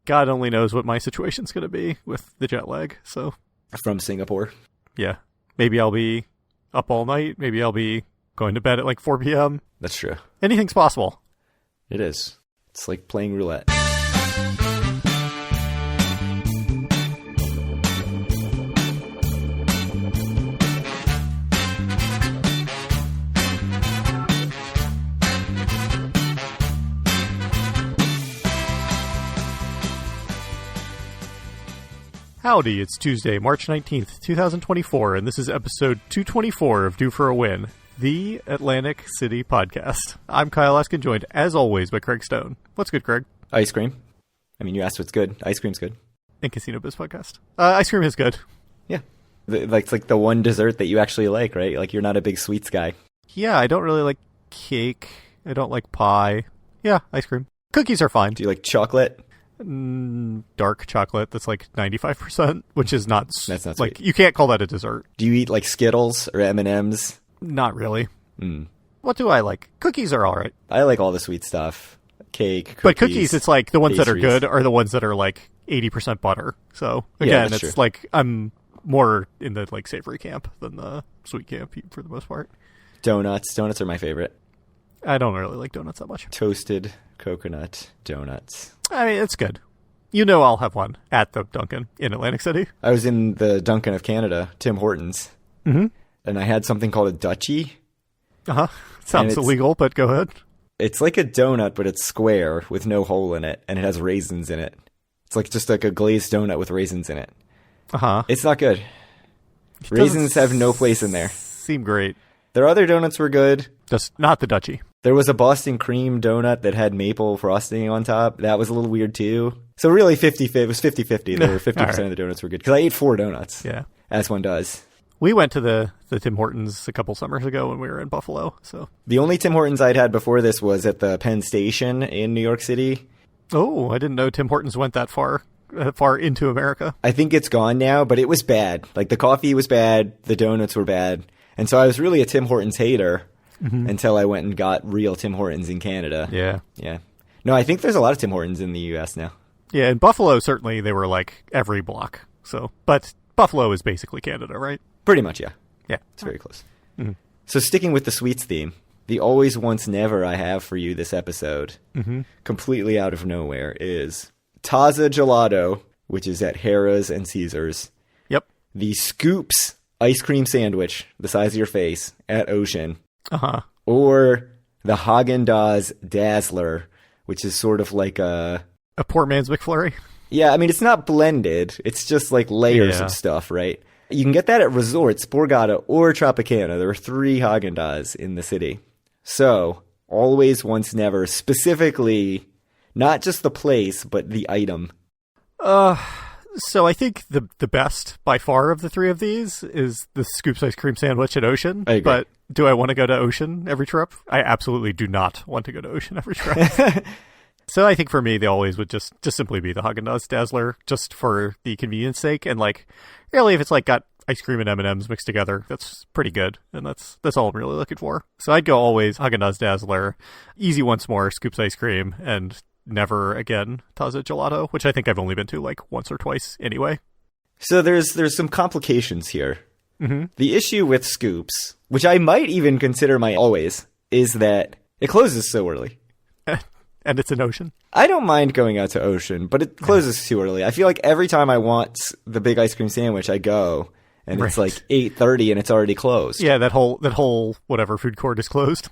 God only knows what my situation's going to be with the jet lag. So From Singapore. yeah, maybe I'll be up all night. Maybe I'll be going to bed at like 4 p.m. That's true. Anything's possible. It is. It's like playing roulette. Howdy, it's Tuesday, March 19th, 2024, and this is episode 224 of Due for a Win, the Atlantic City podcast. I'm Kyle Eskin, joined, as always, by Craig Stone. What's good, Craig? Ice cream. I mean, you asked what's good. Ice cream's good. And Casino Biz podcast. Ice cream is good. Yeah. It's like the one dessert that you actually like, right? Like, you're not a big sweets guy. Yeah, I don't really like cake. I don't like pie. Yeah, ice cream. Cookies are fine. Do you like chocolate? Dark chocolate that's like 95%, which is not... That's not like, sweet. you can't call that a dessert. Do you eat like Skittles or M&Ms? Not really. What do I like? Cookies are all right. I like all the sweet stuff. Cake, cookies. But cookies, it's like the ones that are pastries. good are the ones that are like 80% butter. So again, that's it's true. like I'm more in the like savory camp than the sweet camp for the most part. Donuts. Donuts are my favorite. I don't really like donuts that much. Toasted coconut donuts. I mean, it's good. You know I'll have one at the Dunkin' in Atlantic City. I was in the Dunkin' of Canada, Tim Hortons, and I had something called a Dutchie. Uh-huh. Sounds it's- illegal, but go ahead. It's like a donut, but it's square with no hole in it, and it has raisins in it. It's like just like a glazed donut with raisins in it. Uh-huh. It's not good. Raisins have no place in there. Seem great. Their other donuts were good. Just not the Dutchie. There was a Boston cream donut that had maple frosting on top. That was a little weird too. So really 50-50. It was 50-50. There were 50% All right. of the donuts were good. Because I ate 4 donuts. Yeah. As one does. We went to the Tim Hortons a couple summers ago when we were in Buffalo. So The only Tim Hortons I'd had before this was at the Penn Station in New York City. Oh, I didn't know Tim Hortons went that far into America. I think it's gone now, but it was bad. Like, the coffee was bad, the donuts were bad. And so I was really a Tim Hortons hater until I went and got real Tim Hortons in Canada. Yeah. Yeah. No, I think there's a lot of Tim Hortons in the U.S. now. Yeah, in Buffalo, certainly they were like every block. So, but Buffalo is basically Canada, right? Pretty much, yeah. Yeah. It's very close. So sticking with the sweets theme, the always once never I have for you this episode, completely out of nowhere, is Taza Gelato, which is at Harrah's and Caesars. Yep. The Scoops ice cream sandwich, the size of your face, at Ocean. Uh-huh. Or the Haagen-Dazs Dazzler, which is sort of like a... A poor man's McFlurry. Yeah, I mean, it's not blended. It's just like layers Yeah. of stuff, right? You can get that at resorts, Borgata, or Tropicana. There are 3 Haagen-Dazs in the city. So, always, once, never, specifically, not just the place, but the item. So I think the best by far of the 3 of these is the Scoops ice cream sandwich at Ocean. I agree. But do I want to go to Ocean every trip? I absolutely do not want to go to Ocean every trip. So I think for me, they always would just simply be the Haagen-Dazs Dazzler, just for the convenience sake. And like, really, if it's like got ice cream and M&Ms mixed together, that's pretty good. And that's all I'm really looking for. So I'd go always Haagen-Dazs Dazzler, easy once more, Scoops ice cream, and never again Taza Gelato, which I think I've only been to like once or twice anyway. So there's some complications here. The issue with Scoops, which I might even consider my always, is that it closes so early. And it's an Ocean. I don't mind going out to Ocean, but it closes too early. I feel like every time I want the big ice cream sandwich, I go, and it's Right. like 8:30 and it's already closed. Yeah, that whole whatever food court is closed.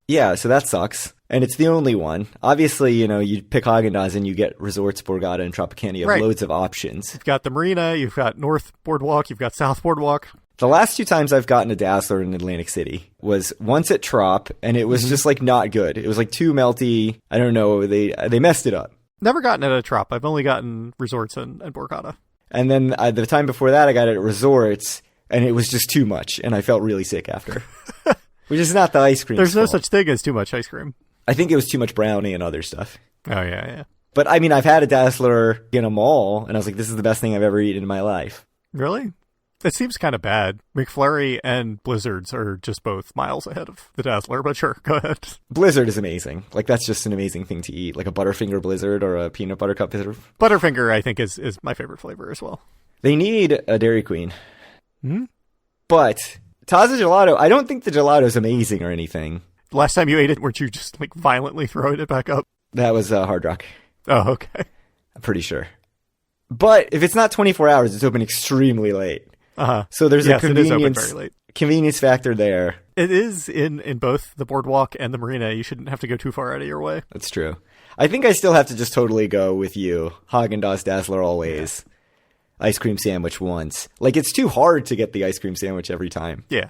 Yeah, so that sucks. And it's the only one. Obviously, you know, you pick Haagen-Dazs and you get Resorts, Borgata, and Tropicana. You have Right. loads of options. You've got the Marina, you've got North Boardwalk, you've got South Boardwalk. The last 2 times I've gotten a Dazzler in Atlantic City was once at Trop, and it was just like not good. It was like too melty. I don't know. They messed it up. Never gotten it at a Trop. I've only gotten Resorts and Borgata. And then the time before that, I got it at Resorts, and it was just too much, and I felt really sick after. Which is not the ice cream. There's no such thing as too much ice cream. I think it was too much brownie and other stuff. Oh, yeah. But I mean, I've had a Dazzler in a mall, and I was like, this is the best thing I've ever eaten in my life. Really? It seems kind of bad. McFlurry and Blizzards are just both miles ahead of the Dazzler, but sure, go ahead. Blizzard is amazing. Like, that's just an amazing thing to eat. Like a Butterfinger Blizzard or a Peanut Butter Cup Blizzard. Butterfinger, I think, is my favorite flavor as well. They need a Dairy Queen. Hmm? But Taza Gelato, I don't think the gelato is amazing or anything. Last time you ate it, weren't you just like violently throwing it back up? That was Hard Rock. Oh, okay. I'm pretty sure. But if it's not 24 hours, it's open extremely late. Uh-huh. So there's a it is open very late. Convenience factor there. It is in both the boardwalk and the marina. You shouldn't have to go too far out of your way. That's true. I think I still have to just totally go with you. Haagen-Dazs Dazzler always. Yeah. Ice cream sandwich once. Like, it's too hard to get the ice cream sandwich every time. Yeah.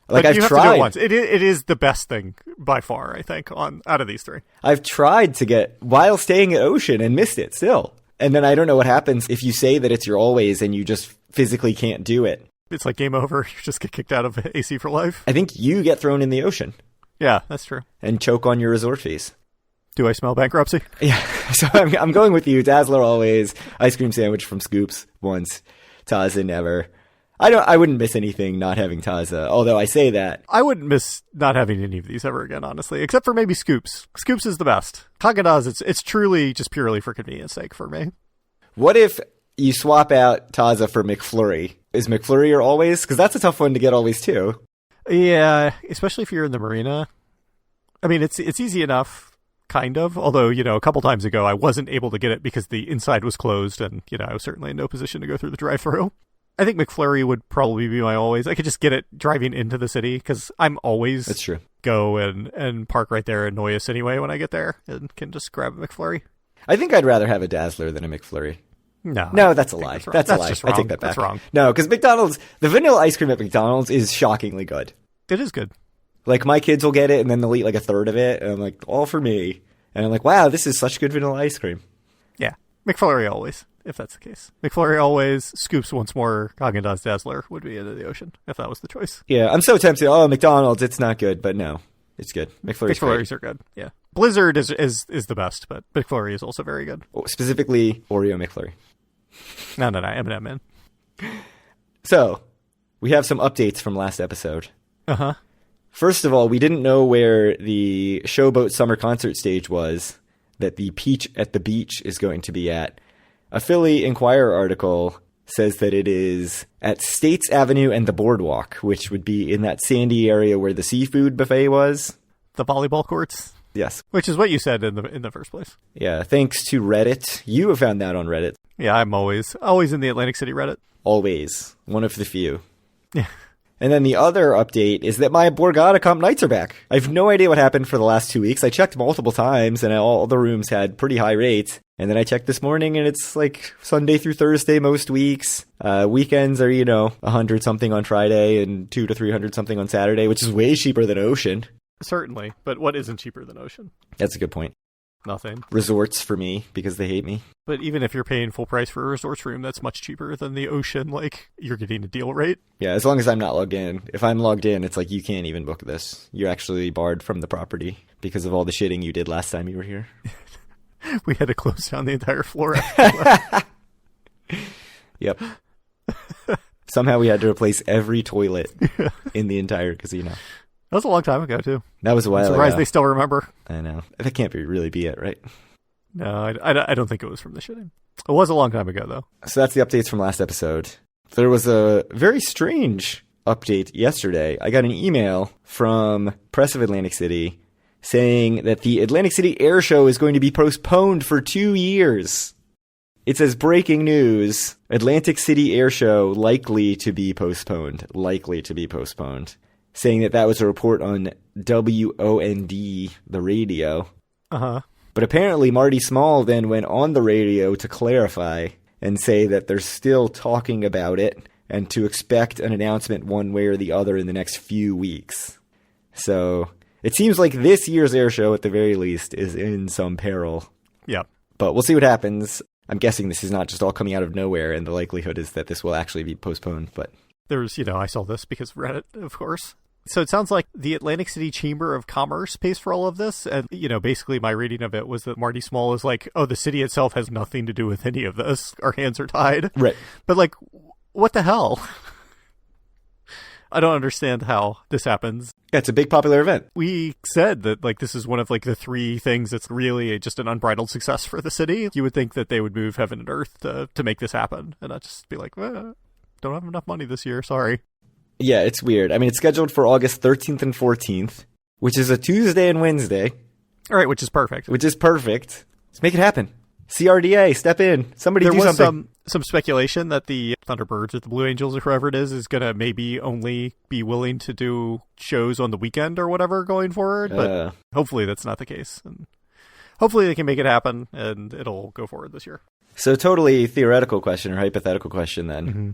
Like, but I've you have tried. to do it once. It is the best thing by far, I think, out of these three. I've tried to get while staying at Ocean and missed it still. And then I don't know what happens if you say that it's your always and you just physically can't do it. It's like game over. You just get kicked out of AC for life. I think you get thrown in the ocean. Yeah, that's true. And choke on your resort fees. Do I smell bankruptcy? Yeah. So I'm going with you. Dazzler always. Ice cream sandwich from Scoops once. Taza never. I wouldn't miss anything not having Taza, although I say that. I wouldn't miss not having any of these ever again, honestly, except for maybe Scoops. Scoops is the best. Haagen-Dazs, it's truly just purely for convenience sake for me. What if you swap out Taza for McFlurry? Is McFlurry your always? Because that's a tough one to get always too. Yeah, especially if you're in the marina. I mean, it's easy enough, kind of, although, a couple times ago I wasn't able to get it because the inside was closed and, I was certainly in no position to go through the drive-thru. I think McFlurry would probably be my always. I could just get it driving into the city because I'm always That's true. Go and park right there in Noyes anyway when I get there and can just grab a McFlurry. I think I'd rather have a Dazzler than a McFlurry. No, that's a lie. That's a lie. Just I wrong. take that back. That's wrong. No, because McDonald's, the vanilla ice cream at McDonald's is shockingly good. It is good. Like, my kids will get it and then they'll eat like a third of it and I'm like, all for me. And I'm like, wow, this is such good vanilla ice cream. Yeah, McFlurry always. If that's the case. McFlurry always, Scoops once more, Haagen-Dazs Dazzler would be into the ocean, if that was the choice. Yeah, I'm so tempted. Oh, McDonald's, it's not good, but no, it's good. McFlurries are good, yeah. Blizzard is the best, but McFlurry is also very good. Specifically, Oreo McFlurry. No, M&M, man. So, we have some updates from last episode. Uh-huh. First of all, we didn't know where the Showboat Summer Concert stage was that the Peach at the Beach is going to be at. A Philly Inquirer article says that it is at States Avenue and the Boardwalk, which would be in that sandy area where the seafood buffet was. The volleyball courts? Yes. Which is what you said in the first place. Yeah, thanks to Reddit. You have found that on Reddit. Yeah, I'm always in the Atlantic City Reddit. Always. One of the few. Yeah. And then the other update is that my Borgata Comp nights are back. I have no idea what happened for the last 2 weeks. I checked multiple times and all the rooms had pretty high rates. And then I checked this morning and it's like Sunday through Thursday most weeks. Weekends are, 100 something on Friday and 200 to 300 something on Saturday, which is way cheaper than Ocean. Certainly. But what isn't cheaper than Ocean? That's a good point. Nothing. Resorts for me because they hate me. But even if you're paying full price for a resorts room, that's much cheaper than the Ocean. Like, you're getting a deal rate. Yeah, as long as I'm not logged in. If I'm logged in, it's like you can't even book this. You're actually barred from the property because of all the shitting you did last time you were here. We had to close down the entire floor. Yep. Somehow we had to replace every toilet in the entire casino. That was a long time ago, too. That was a while I'm ago. surprised they still remember. I know. That can't really be it, right? No, I don't think it was from the shitting. It was a long time ago, though. So that's the updates from last episode. There was a very strange update yesterday. I got an email from Press of Atlantic City saying that the Atlantic City Air Show is going to be postponed for 2 years. It says, breaking news, Atlantic City Air Show likely to be postponed. Saying that was a report on WOND, the radio. Uh-huh. But apparently Marty Small then went on the radio to clarify and say that they're still talking about it and to expect an announcement one way or the other in the next few weeks. So it seems like this year's air show, at the very least, is in some peril. Yeah. But we'll see what happens. I'm guessing this is not just all coming out of nowhere, and the likelihood is that this will actually be postponed. But there's, I saw this because of Reddit, of course. So it sounds like the Atlantic City Chamber of Commerce pays for all of this. And, basically my reading of it was that Marty Small is like, oh, the city itself has nothing to do with any of this. Our hands are tied. Right. But, what the hell? I don't understand how this happens. Yeah, it's a big popular event. We said that like this is one of like the three things that's really just an unbridled success for the city. You would think that they would move heaven and earth to make this happen, and not just be like, don't have enough money this year. Sorry. Yeah, it's weird. I mean, it's scheduled for August 13th and 14th, which is a Tuesday and Wednesday. All right, which is perfect. Let's make it happen. CRDA, step in. Somebody do something. There was some speculation that the Thunderbirds or the Blue Angels or whoever it is going to maybe only be willing to do shows on the weekend or whatever going forward. But hopefully that's not the case. And hopefully they can make it happen and it'll go forward this year. So totally theoretical question or hypothetical question then. Mm-hmm.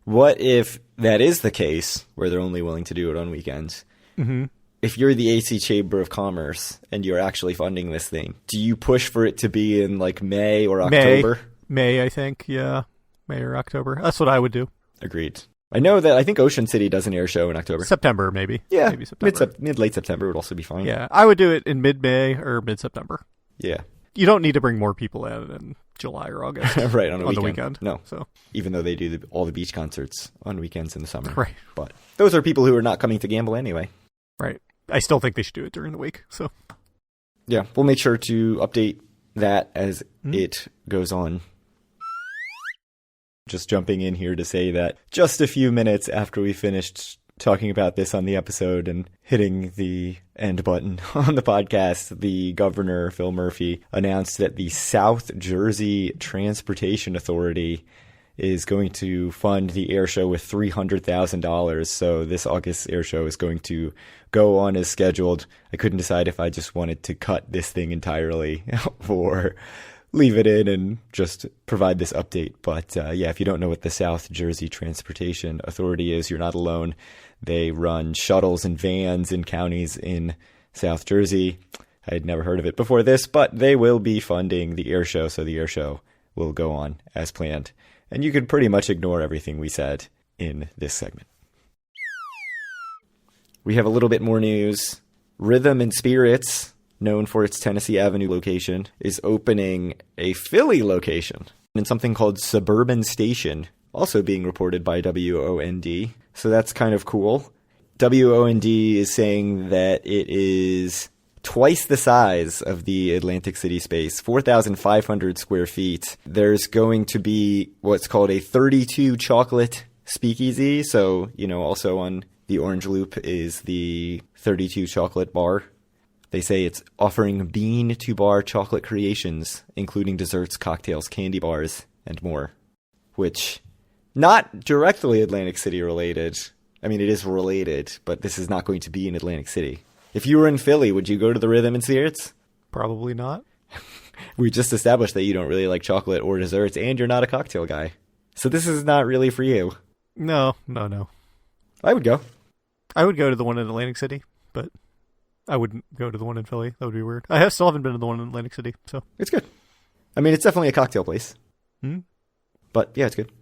What if that is the case where they're only willing to do it on weekends? Mm-hmm. If you're the AC Chamber of Commerce and you're actually funding this thing, do you push for it to be in like May or October? May, I think. Yeah. May or October. That's what I would do. Agreed. I think Ocean City does an air show in October. September, maybe. Yeah. Maybe September. Late September would also be fine. Yeah. I would do it in mid-May or mid-September. Yeah. You don't need to bring more people in July or August. Right, on the weekend. No. So even though they do all the beach concerts on weekends in the summer. Right. But those are people who are not coming to gamble anyway. Right. I still think they should do it during the week. So yeah, we'll make sure to update that as it goes on. Just jumping in here to say that just a few minutes after we finished talking about this on the episode and hitting the end button on the podcast, the governor, Phil Murphy, announced that the South Jersey Transportation Authority is going to fund the air show with $300,000. So this August air show is going to go on as scheduled. I couldn't decide if I just wanted to cut this thing entirely or leave it in and just provide this update. But yeah, if you don't know what the South Jersey Transportation Authority is, you're not alone. They run shuttles and vans in counties in South Jersey. I had never heard of it before this, but they will be funding the air show, so the air show will go on as planned. And you could pretty much ignore everything we said in this segment. We have a little bit more news. Rhythm and Spirits, known for its Tennessee Avenue location, is opening a Philly location in something called Suburban Station, also being reported by WOND. So that's kind of cool. WOND is saying that it is twice the size of the Atlantic City space, 4,500 square feet. There's going to be what's called a 32 chocolate speakeasy. So, also on the Orange Loop is the 32 chocolate bar. They say it's offering bean-to-bar chocolate creations, including desserts, cocktails, candy bars, and more. Which, not directly Atlantic City related. I mean, it is related, but this is not going to be in Atlantic City. If you were in Philly, would you go to the Rhythm and Spirits? Probably not. We just established that you don't really like chocolate or desserts, and you're not a cocktail guy. So this is not really for you. No. I would go. I would go to the one in Atlantic City, but I wouldn't go to the one in Philly. That would be weird. I still haven't been to the one in Atlantic City, so. It's good. I mean, it's definitely a cocktail place. But yeah, it's good.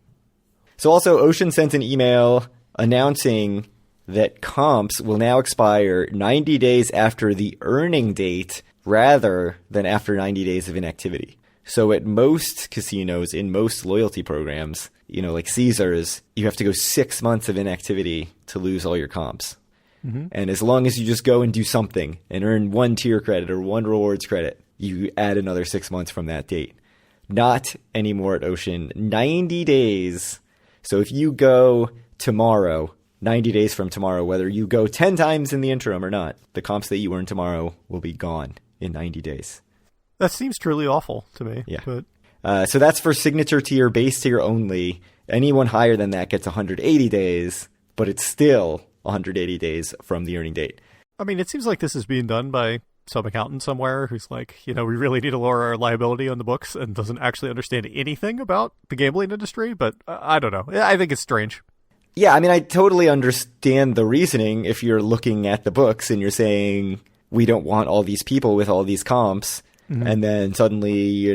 So also, Ocean sent an email announcing that comps will now expire 90 days after the earning date rather than after 90 days of inactivity. So at most casinos, in most loyalty programs, like Caesars, you have to go 6 months of inactivity to lose all your comps. Mm-hmm. And as long as you just go and do something and earn one tier credit or one rewards credit, you add another 6 months from that date. Not anymore at Ocean. 90 days. So if you go tomorrow, 90 days from tomorrow, whether you go 10 times in the interim or not, the comps that you earn tomorrow will be gone in 90 days. That seems truly awful to me. Yeah. But so that's for signature tier, base tier only. Anyone higher than that gets 180 days, but it's still 180 days from the earning date. I mean, it seems like this is being done by some accountant somewhere who's like, we really need to lower our liability on the books and doesn't actually understand anything about the gambling industry. But I don't know. I think it's strange. Yeah, I mean, I totally understand the reasoning if you're looking at the books and you're saying, we don't want all these people with all these comps. Mm-hmm. And then suddenly,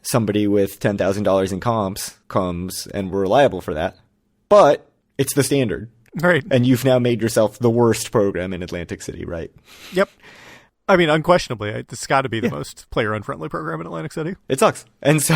somebody with $10,000 in comps comes and we're liable for that. But it's the standard. Right. And you've now made yourself the worst program in Atlantic City, right? Yep. I mean, unquestionably, it's got to be the most player-unfriendly program in Atlantic City. It sucks. And so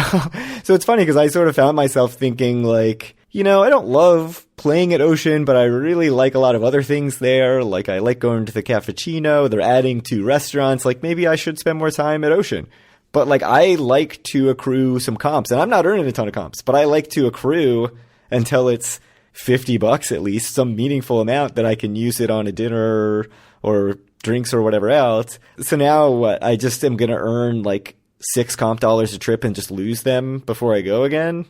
it's funny because I sort of found myself thinking, like, you know, I don't love playing at Ocean, but I really like a lot of other things there. Like, I like going to the Cappuccino. They're adding 2 restaurants. Like, maybe I should spend more time at Ocean. But, like, I like to accrue some comps. And I'm not earning a ton of comps, but I like to accrue until it's $50 at least, some meaningful amount that I can use it on a dinner or drinks or whatever else. So now what, I just am going to earn, like, $6 comp dollars a trip and just lose them before I go again?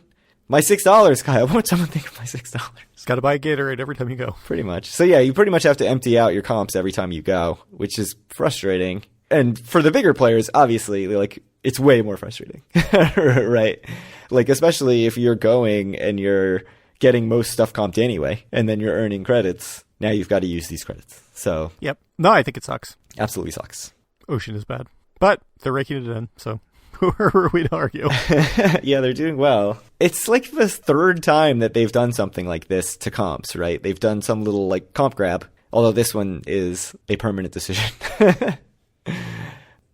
My $6, Kyle. What would someone think of my $6? Got to buy a Gatorade every time you go. Pretty much. So yeah, you pretty much have to empty out your comps every time you go, which is frustrating. And for the bigger players, obviously, like, it's way more frustrating, right? Like, especially if you're going and you're getting most stuff comped anyway, and then you're earning credits. Now you've got to use these credits. So yep. No, I think it sucks. Absolutely sucks. Ocean is bad, but they're raking it in, so who are we to argue? Yeah, they're doing well. It's like the 3rd time that they've done something like this to comps, right? They've done some little, like, comp grab, although this one is a permanent decision.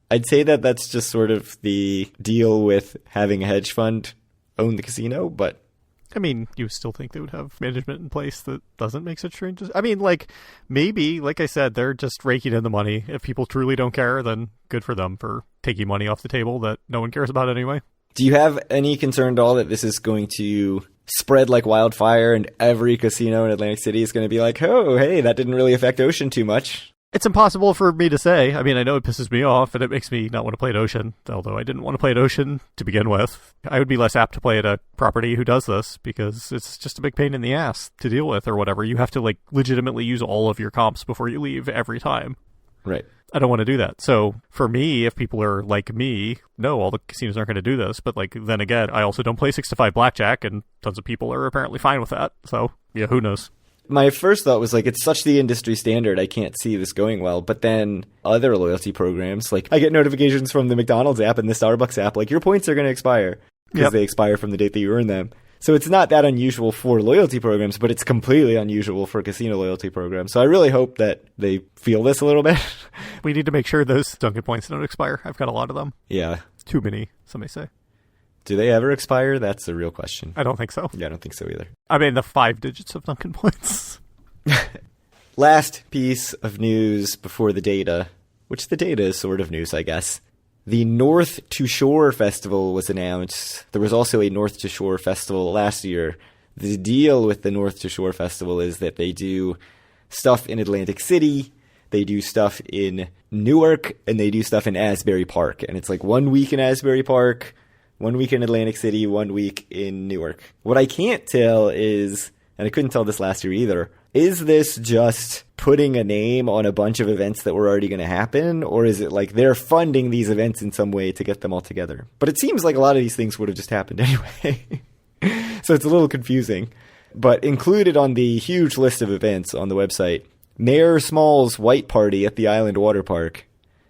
I'd say that that's just sort of the deal with having a hedge fund own the casino, but I mean, you still think they would have management in place that doesn't make such changes? I mean, like, maybe, like I said, they're just raking in the money. If people truly don't care, then good for them for taking money off the table that no one cares about anyway. Do you have any concern at all that this is going to spread like wildfire and every casino in Atlantic City is going to be like, oh, hey, that didn't really affect Ocean too much? It's impossible for me to say. I mean, I know it pisses me off and it makes me not want to play at Ocean, although I didn't want to play at Ocean to begin with. I would be less apt to play at a property who does this because it's just a big pain in the ass to deal with or whatever. You have to, like, legitimately use all of your comps before you leave every time. Right. I don't want to do that. So for me, if people are like me, no, all the casinos aren't going to do this. But, like, then again, I also don't play 6-5 blackjack and tons of people are apparently fine with that. So yeah, who knows? My first thought was, like, it's such the industry standard, I can't see this going well. But then other loyalty programs, like, I get notifications from the McDonald's app and the Starbucks app, like, your points are going to expire because they expire from the date that you earn them. So it's not that unusual for loyalty programs, but it's completely unusual for casino loyalty programs. So I really hope that they feel this a little bit. We need to make sure those Dunkin' points don't expire. I've got a lot of them. Yeah. Too many, some may say. Do they ever expire? That's the real question. I don't think so. Yeah, I don't think so either. I mean, the 5 digits of Dunkin' points. Last piece of news before the data, which the data is sort of news, I guess. The North to Shore Festival was announced. There was also a North to Shore Festival last year. The deal with the North to Shore Festival is that they do stuff in Atlantic City, they do stuff in Newark, and they do stuff in Asbury Park. And it's like 1 week in Asbury Park, 1 week in Atlantic City, 1 week in Newark. What I can't tell is, and I couldn't tell this last year either, is this just putting a name on a bunch of events that were already going to happen? Or is it like they're funding these events in some way to get them all together? But it seems like a lot of these things would have just happened anyway. So it's a little confusing. But included on the huge list of events on the website, Mayor Small's White Party at the Island Water Park,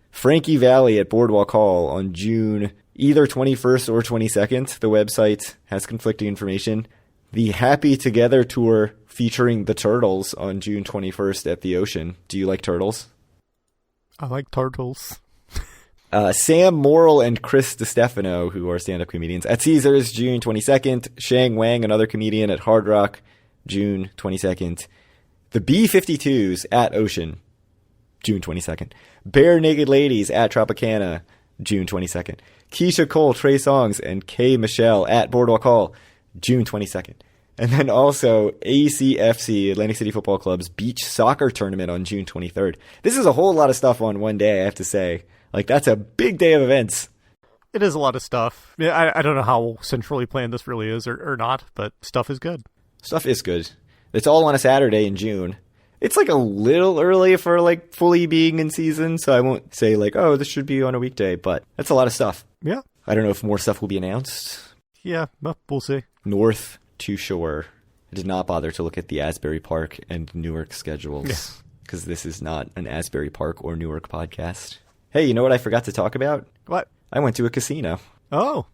Frankie Valley at Boardwalk Hall on June either 21st or 22nd. The website has conflicting information. The Happy Together Tour featuring the Turtles on June 21st at the Ocean. Do you like turtles? I like turtles. Sam Morrill and Chris DiStefano, who are stand-up comedians, at Caesars, June 22nd. Shang Wang, another comedian, at Hard Rock, June 22nd. The B-52s at Ocean, June 22nd. Bare Naked Ladies at Tropicana, June 22nd. Keisha Cole, Trey Songz, and Kay Michelle at Boardwalk Hall, June 22nd. And then also ACFC, Atlantic City Football Club's beach soccer tournament on June 23rd. This is a whole lot of stuff on one day, I have to say. Like, that's a big day of events. It is a lot of stuff. Yeah, I don't know how centrally planned this really is or not, but stuff is good. Stuff is good. It's all on a Saturday in June. It's like a little early for like fully being in season, so I won't say like, oh, this should be on a weekday, but that's a lot of stuff. Yeah. I don't know if more stuff will be announced. Yeah, well, we'll see. North to Shore. I did not bother to look at the Asbury Park and Newark schedules because this is not an Asbury Park or Newark podcast. Hey, you know what I forgot to talk about? What? I went to a casino. Oh.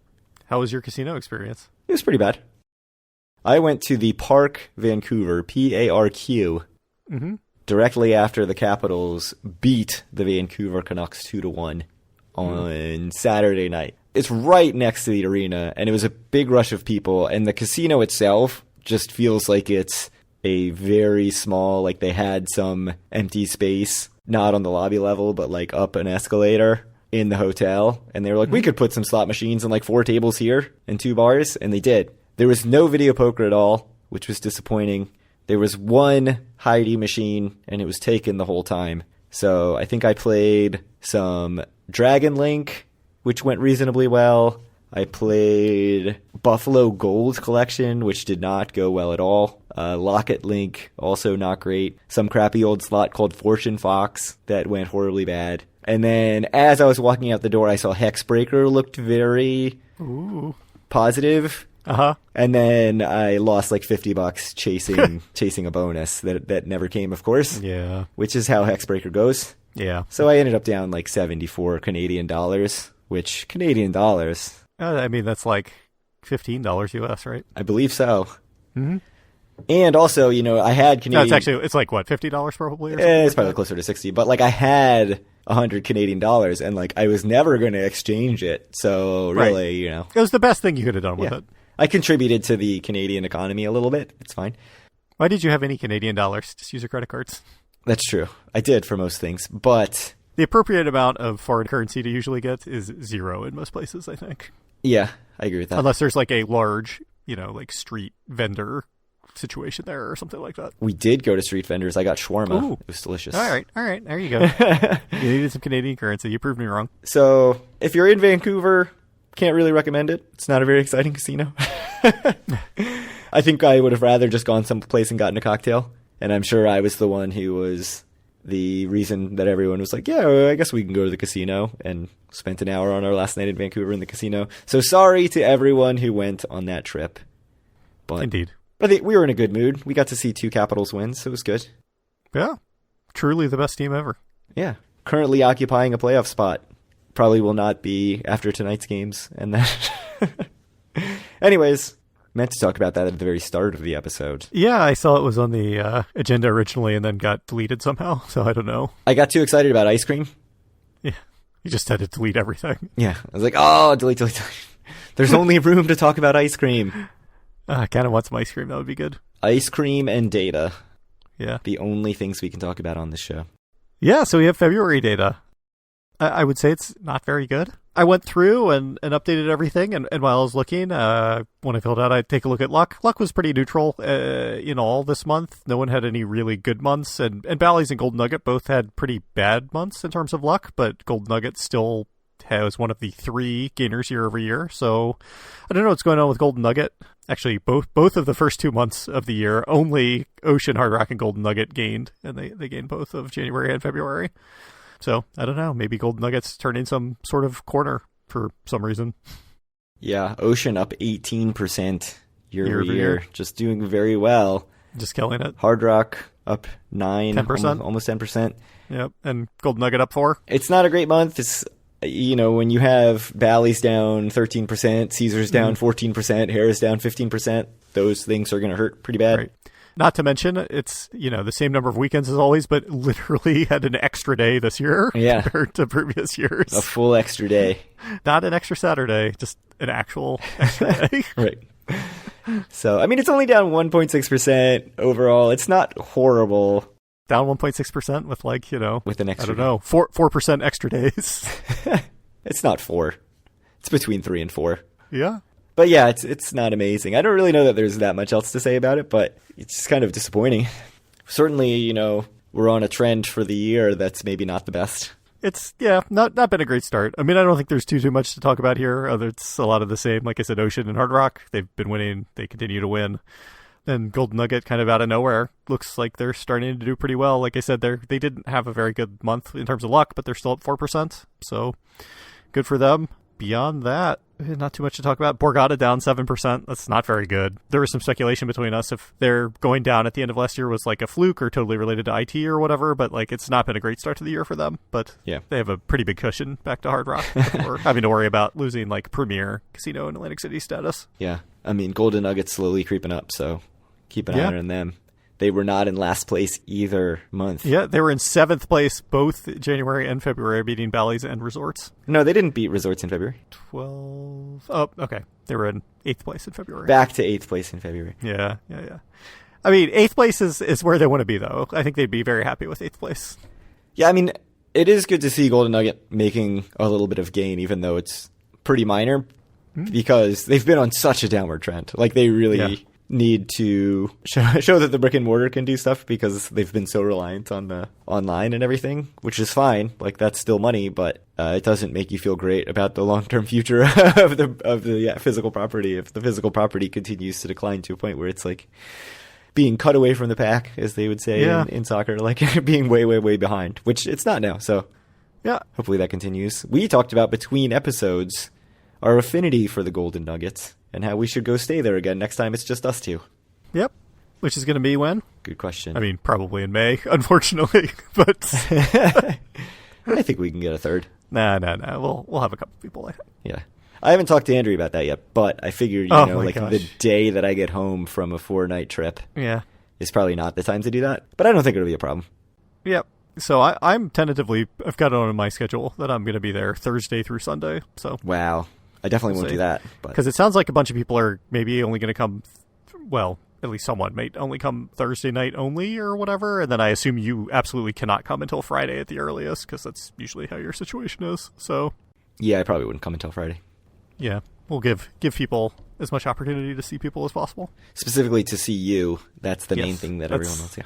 How was your casino experience? It was pretty bad. I went to the Park Vancouver, PARQ, directly after the Capitals beat the Vancouver Canucks 2-1 on Saturday night. It's right next to the arena, and it was a big rush of people, and the casino itself just feels like it's a very small, like they had some empty space, not on the lobby level, but like up an escalator in the hotel. And they were like, we could put some slot machines and like 4 tables here and 2 bars. And they did. There was no video poker at all, which was disappointing. There was 1 Heidi machine and it was taken the whole time. So I think I played some Dragon Link, which went reasonably well. I played Buffalo Gold Collection, which did not go well at all. Locket Link, also not great. Some crappy old slot called Fortune Fox that went horribly bad. And then as I was walking out the door, I saw Hexbreaker looked very positive. Uh-huh. And then I lost like $50 chasing a bonus that never came, of course. Yeah. Which is how Hexbreaker goes. Yeah. So I ended up down like 74 Canadian dollars, which Canadian dollars... I mean, that's like $15 US, right? I believe so. Mm-hmm. And also, you know, I had Canadian... No, it's like, what, $50 probably? Or it's probably closer to 60. But, like, I had 100 Canadian dollars, and, like, I was never going to exchange it. So, really, you know... It was the best thing you could have done with it. I contributed to the Canadian economy a little bit. It's fine. Why did you have any Canadian dollars? Just use your credit cards. That's true. I did for most things, but... The appropriate amount of foreign currency to usually get is 0 in most places, I think. Yeah, I agree with that. Unless there's like a large, you know, like street vendor situation there or something like that. We did go to street vendors. I got shawarma. Ooh. It was delicious. All right. There you go. You needed some Canadian currency. You proved me wrong. So if you're in Vancouver, can't really recommend it. It's not a very exciting casino. I think I would have rather just gone someplace and gotten a cocktail. And I'm sure I was the one who was the reason that everyone was like, yeah, I guess we can go to the casino, and spent an hour on our last night in Vancouver in the casino. So sorry to everyone who went on that trip. But Indeed. I think we were in a good mood. We got to see 2 Capitals win, so it was good. Yeah. Truly the best team ever. Yeah. Currently occupying a playoff spot. Probably will not be after tonight's games. And then anyways, meant to talk about that at the very start of the episode. Yeah, I saw it was on the agenda originally and then got deleted somehow, so I don't know. I got too excited about ice cream. Yeah, you just had to delete everything. Yeah, I was like, oh, delete. There's only room to talk about ice cream. I kind of want some ice cream. That would be good. Ice cream and data. Yeah. The only things we can talk about on this show. Yeah, so we have February data. I would say it's not very good. I went through and updated everything, and while I was looking, when I filled out, I'd take a look at luck. Luck was pretty neutral in all this month. No one had any really good months, and Bally's and Golden Nugget both had pretty bad months in terms of luck, but Golden Nugget still has one of the 3 gainers year over year, so I don't know what's going on with Golden Nugget. Actually, both of the first 2 months of the year, only Ocean, Hard Rock, and Golden Nugget gained, and they gained both of January and February. So, I don't know, maybe Golden Nuggets turning some sort of corner for some reason. Yeah, Ocean up 18% year over year. Just doing very well. Just killing it. Hard Rock up 10%. Almost 10%. Yep, and Golden Nugget up 4. It's not a great month. It's, you know, when you have Bally's down 13%, Caesars down 14%, Harris down 15%, those things are going to hurt pretty bad. Right. Not to mention, it's, you know, the same number of weekends as always, but literally had an extra day this year compared to previous years. A full extra day. Not an extra Saturday, just an actual extra day. Right. So, I mean, it's only down 1.6% overall. It's not horrible. Down 1.6% with, like, you know, with an extra, I don't know, 4% extra days. It's not 4. It's between 3 and 4. Yeah. But yeah, it's not amazing. I don't really know that there's that much else to say about it, but it's just kind of disappointing. Certainly, you know, we're on a trend for the year that's maybe not the best. It's, not been a great start. I mean, I don't think there's too much to talk about here. It's a lot of the same. Like I said, Ocean and Hard Rock, they've been winning. They continue to win. And Golden Nugget, kind of out of nowhere, looks like they're starting to do pretty well. Like I said, they didn't have a very good month in terms of luck, but they're still at 4%. So good for them. Beyond that, not too much to talk about. Borgata down 7%. That's not very good. There was some speculation between us if they're going down at the end of last year was like a fluke or totally related to IT or whatever, but like it's not been a great start to the year for them. But yeah, they have a pretty big cushion back to Hard Rock before having to worry about losing like Premier Casino in Atlantic City status. Yeah. I mean, Golden Nugget's slowly creeping up, so keep an eye on them. they were not in last place either month. Yeah, they were in 7th place both January and February, beating Bally's and Resorts. No, they didn't beat Resorts in February. 12. Oh, okay. They were in 8th place in February. Back to 8th place in February. Yeah. I mean, 8th place is where they want to be, though. I think they'd be very happy with 8th place. Yeah, I mean, it is good to see Golden Nugget making a little bit of gain, even though it's pretty minor, because they've been on such a downward trend. Like, they really need to show that the brick and mortar can do stuff, because they've been so reliant on the online and everything, which is fine. Like, that's still money, but it doesn't make you feel great about the long-term future of the physical property if the physical property continues to decline to a point where it's like being cut away from the pack, as they would say in soccer, like being way, way, way behind, which it's not now. So yeah, hopefully that continues. We talked about between episodes our affinity for the Golden Nuggets and how we should go stay there again next time it's just us two. Yep. Which is going to be when? Good question. I mean, probably in May, unfortunately, but I think we can get a third. Nah. We'll have a couple people, I think. Yeah. I haven't talked to Andrew about that yet, but I figured, the day that I get home from a 4-night trip is probably not the time to do that. But I don't think it'll be a problem. Yep. So I'm tentatively, I've got it on my schedule that I'm going to be there Thursday through Sunday. So wow. I definitely won't do that. Because it sounds like a bunch of people are maybe only going to come, well, at least someone may only come Thursday night only or whatever. And then I assume you absolutely cannot come until Friday at the earliest, because that's usually how your situation is. So yeah, I probably wouldn't come until Friday. Yeah, we'll give people as much opportunity to see people as possible. Specifically to see you. That's the main thing that everyone wants to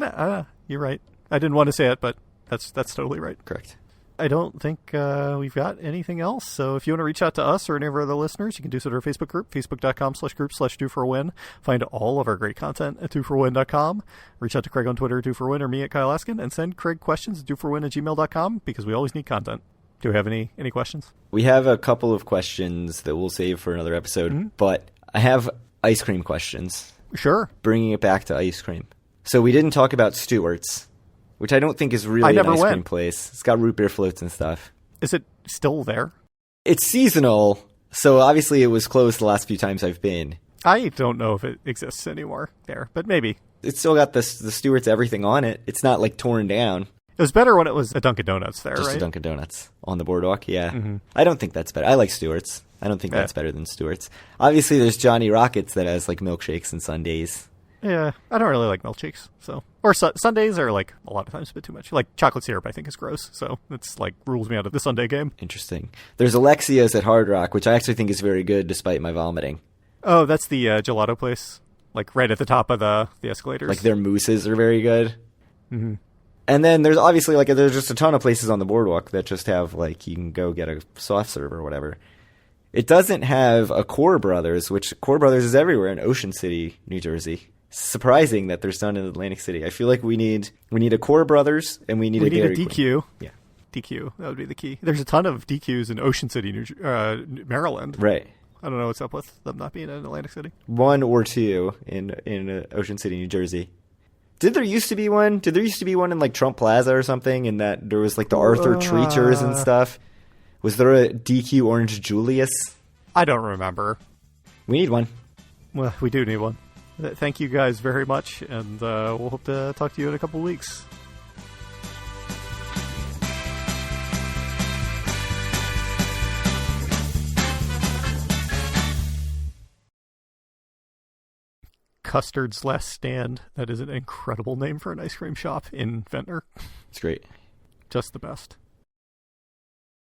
know. You're right. I didn't want to say it, but that's totally right. Correct. I don't think we've got anything else. So if you want to reach out to us or any of our other listeners, you can do so at our Facebook group, facebook.com/group/DoForAWin. Find all of our great content at DoForWin.com. Reach out to Craig on Twitter at DoForWin or me at Kyle Askin, and send Craig questions at DoForWin@gmail.com, because we always need content. Do we have any questions? We have a couple of questions that we'll save for another episode, but I have ice cream questions. Sure. Bringing it back to ice cream. So we didn't talk about Stewart's, which I don't think is really an ice cream place. It's got root beer floats and stuff. Is it still there? It's seasonal, so obviously it was closed the last few times I've been. I don't know if it exists anymore there, but maybe. It's still got the Stewart's everything on it. It's not like torn down. It was better when it was a Dunkin' Donuts there, Just right? a Dunkin' Donuts on the boardwalk, yeah. Mm-hmm. I don't think that's better. I like Stewart's. I don't think that's better than Stewart's. Obviously, there's Johnny Rockets that has like milkshakes and sundaes. Yeah, I don't really like milkshakes, so. Or sundaes are like a lot of times a bit too much. Like chocolate syrup, I think is gross, so it's like rules me out of the sundae game. Interesting. There's Alexia's at Hard Rock, which I actually think is very good despite my vomiting. Oh, that's the gelato place, like right at the top of the escalators. Like their mousses are very good. Mm-hmm. And then there's obviously there's just a ton of places on the boardwalk that just have like you can go get a soft serve or whatever. It doesn't have a Core Brothers, which Core Brothers is everywhere in Ocean City, New Jersey. Surprising that there's none in Atlantic City. I feel like we need a Core Brothers and we need a DQ. Queen. Yeah, DQ. That would be the key. There's a ton of DQs in Ocean City, Maryland. Right. I don't know what's up with them not being in Atlantic City. 1 or 2 in Ocean City, New Jersey. Did there used to be one? Did there used to be one in like Trump Plaza or something? And that there was like the Arthur Treachers and stuff. Was there a DQ Orange Julius? I don't remember. We need one. Well, we do need one. Thank you guys very much, and we'll hope to talk to you in a couple weeks. Custard's Last Stand. That is an incredible name for an ice cream shop in Ventnor. It's great. Just the best.